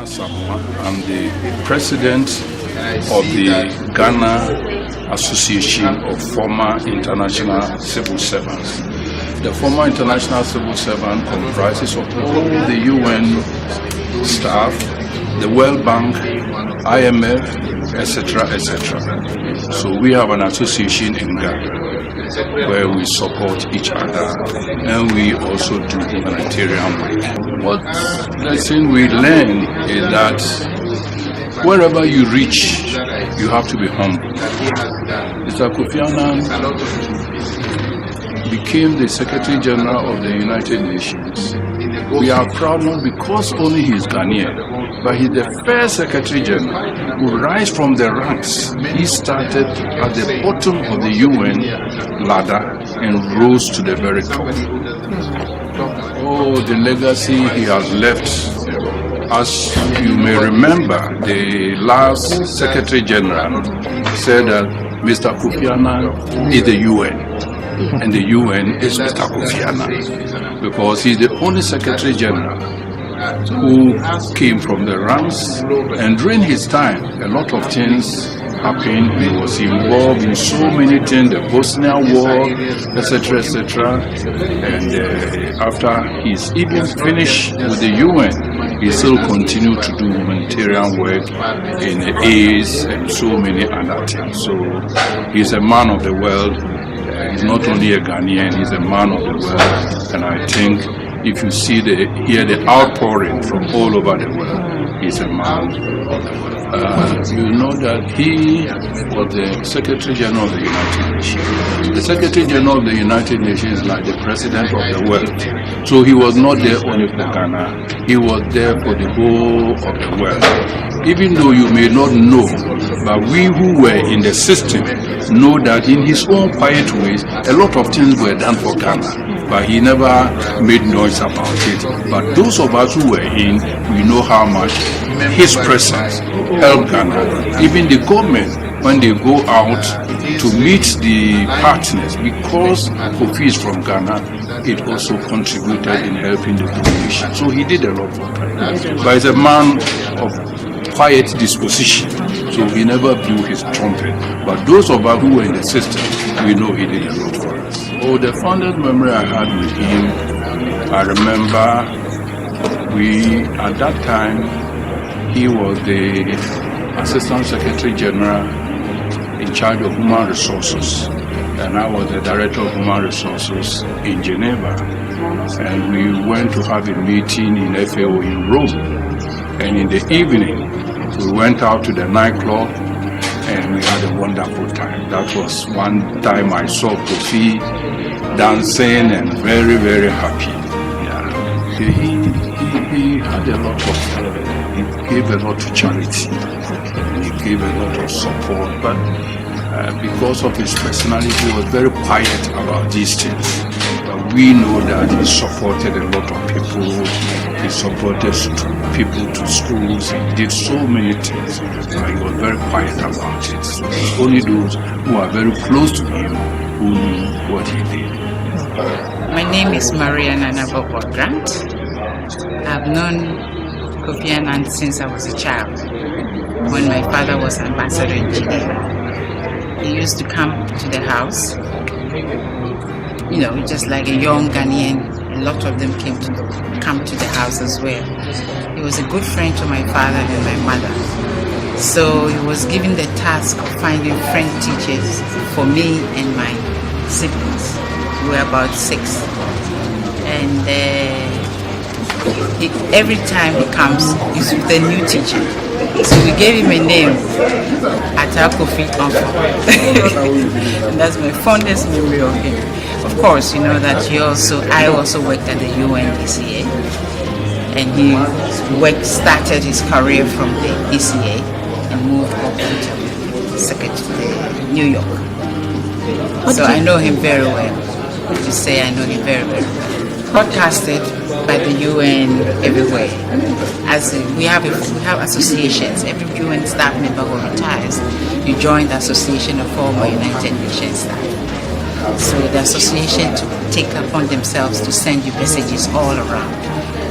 Asamoah. I'm the president of the Ghana Association of Former International Civil Servants. The former international civil servant comprises of all the UN staff, the World Bank, IMF, etc., etc. So we have an association in Ghana where we support each other and we also do humanitarian work. What lesson we learn is that wherever you reach, you have to be humble. Mr. Kofi Annan became the Secretary General of the United Nations. We are proud not because only he is Ghanaian, but he's the first Secretary General who rise from the ranks. He started at the bottom of the UN ladder and rose to the very top. Oh, the legacy he has left. As you may remember, the last Secretary General said that Mr. Kofi Annan is the UN. And the UN is Mr. Kofi Annan, because he's the only Secretary General who came from the ranks, and during his time a lot of things happened. He was involved in so many things, the Bosnian War, etc., etc. And after he's even finished with the UN, he still continued to do humanitarian work in the AIDS and so many other things. So he's a man of the world. He's not only a Ghanaian, he's a man of the world. And I think if you hear the outpouring from all over the world, he's a man of the world. You know that he was the Secretary General of the United Nations. The Secretary General of the United Nations is like the President of the world. So he was not there only for Ghana, he was there for the whole of the world. Even though you may not know, but we who were in the system know that in his own quiet ways, a lot of things were done for Ghana, but he never made noise about it. But those of us who were in, we know how much his presence helped Ghana. Even the government, when they go out to meet the partners, because Kofi is from Ghana, it also contributed in helping the population. So he did a lot for Ghana. But he's a man of quiet disposition, so he never blew his trumpet. But those of us who were in the system, we know he did a lot for us. Oh, the fondest memory I had with him, I remember at that time, he was the Assistant Secretary General in charge of Human Resources, and I was the Director of Human Resources in Geneva. And we went to have a meeting in FAO in Rome. And in the evening, we went out to the nightclub and we had a wonderful time. That was one time I saw Kofi dancing and very, very happy. Yeah. He had a lot of, he gave a lot to charity. He gave a lot of support, but because of his personality, he was very quiet about these things. But we know that he supported a lot of people. He supported people to schools. He did so many things, but he was very quiet about it. So it's only those who are very close to him who knew what he did. My name is Maria Nana Bobo Grant. I've known Kofi Annan since I was a child, when my father was ambassador in Geneva. He used to come to the house, you know, just like a young Ghanaian. A lot of them come to the house as well. He was a good friend to my father and my mother. So he was given the task of finding French teachers for me and my siblings. We were about 6. And every time he comes, he's with a new teacher. So we gave him a name, Ata Kofi Annan. And that's my fondest memory of him. Of course, you know that I also worked at the UNECA, and he started his career from the ECA and moved up to Secretary New York. So I know him very well. To say I know him very, very well. Broadcasted by the UN everywhere. As we have associations. Every UN staff member who retires, you join the Association of Former United Nations staff. So the association to take upon themselves to send you messages all around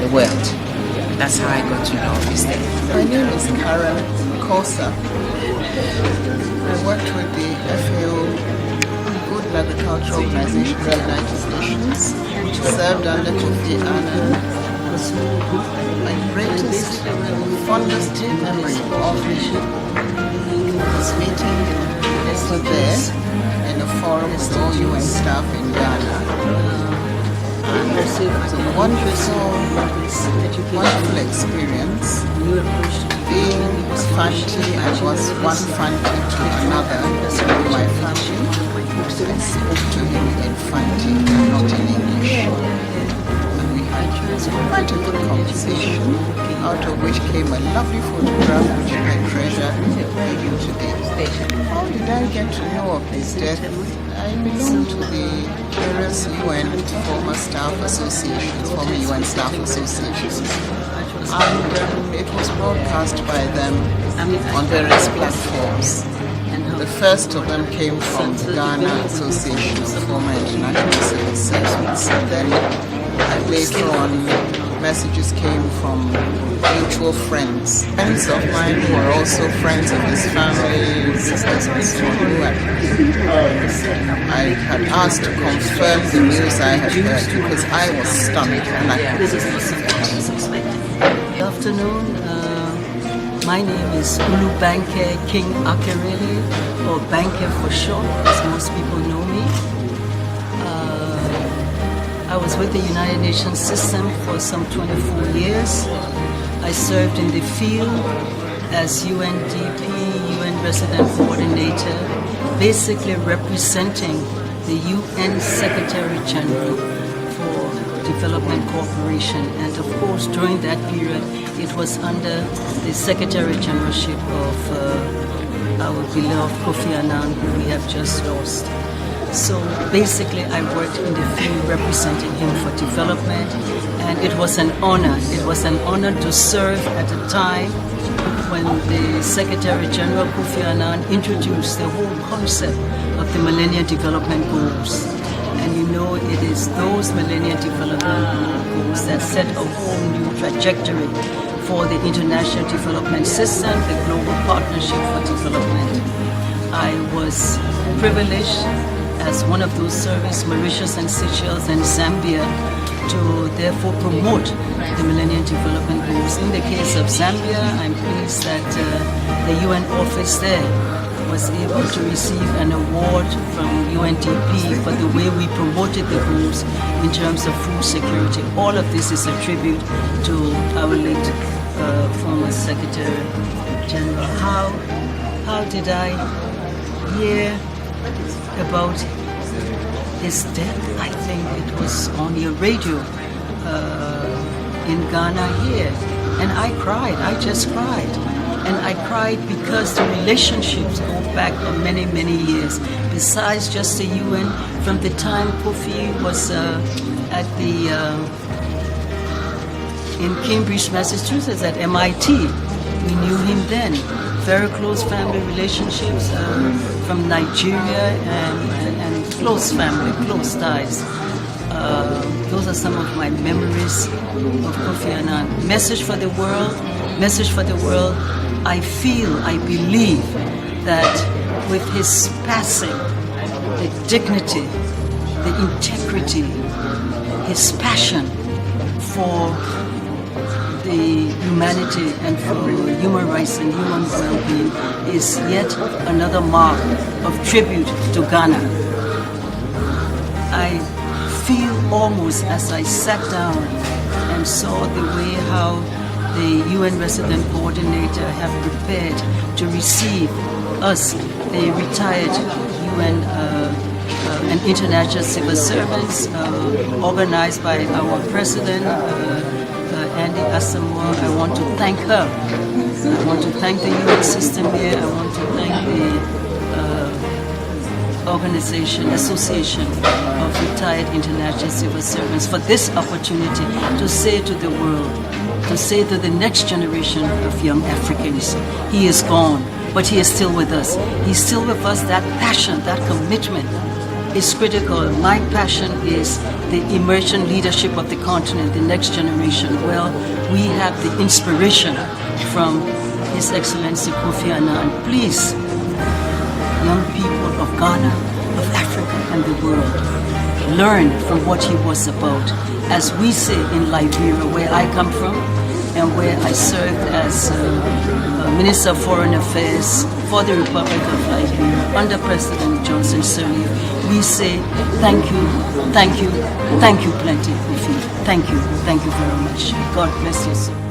the world. that's how I got to the office there. My name is Karen Kosa. I worked with the FAO, Food and Agriculture Organization of the United Nations, served under Kofi Annan. My greatest, fondest memory of this meeting was there in a forum with all UN staff in Ghana. And it was a wonderful experience. Being Fanti, I was one Fanti to another in my family. I spoke to him in Fanti, not in English. And we had quite a good conversation, out of which came a lovely photograph which I treasure even today. How did I get to know of his death? I belong to the various UN former staff associations, former UN staff associations. And it was broadcast by them on various platforms. The first of them came from the Ghana Association of Former International Civil Servants. Then later on, messages came from mutual friends. Friends of mine who were also friends of his family, sisters and so on, who I had asked to confirm the news I had heard because I was stunned and I couldn't believe it. Good afternoon. My name is Ulu Banke King Akerele, or Banke for short, as most people know me. I was with the United Nations system for some 24 years. I served in the field as UNDP, UN Resident Coordinator, basically representing the UN Secretary General for Development Cooperation. And of course, during that period, it was under the Secretary Generalship of our beloved Kofi Annan, who we have just lost. So basically, I worked in the field representing him for development, and it was an honor. It was an honor to serve at a time when the Secretary General Kofi Annan introduced the whole concept of the Millennium Development Goals. And you know, it is those Millennium Development Goals that set a whole new trajectory for the international development system, the Global Partnership for Development. I was privileged as one of those service, Mauritius and Seychelles and Zambia, to therefore promote the Millennium Development Goals. In the case of Zambia, I'm pleased that the UN office there was able to receive an award from UNDP for the way we promoted the goals in terms of food security. All of this is a tribute to our late former Secretary General. How did I hear about his death? I think it was on your radio in Ghana here. And I cried, I just cried. And I cried because the relationships go back for many, many years. Besides just the UN, from the time Kofi was at the in Cambridge, Massachusetts, at MIT, we knew him then. Very close family relationships from Nigeria and close family, close ties. Those are some of my memories of Kofi Annan. Message for the world. I feel, I believe that with his passing, the dignity, the integrity, his passion for the humanity and for human rights and human well-being is yet another mark of tribute to Ghana. I feel almost as I sat down and saw the way how the UN Resident Coordinator have prepared to receive us, the retired UN and international civil servants, organized by our President, Andy Asamoah. I want to thank her. I want to thank the UN system here. I want to thank the Association of Retired International Civil Servants for this opportunity to say to the world, to say to the next generation of young Africans, he is gone, but he is still with us. He's still with us, that passion, that commitment is critical. My passion is the emergent leadership of the continent, the next generation. Well, we have the inspiration from His Excellency Kofi Annan. Please, young people of Ghana, of Africa and the world, learn from what he was about. As we say in Liberia, where I come from, and where I served as Minister of Foreign Affairs for the Republic of Liberia under President Johnson Sirleaf, we say thank you, thank you, thank you plenty, Kofi. Thank you very much. God bless you, sir.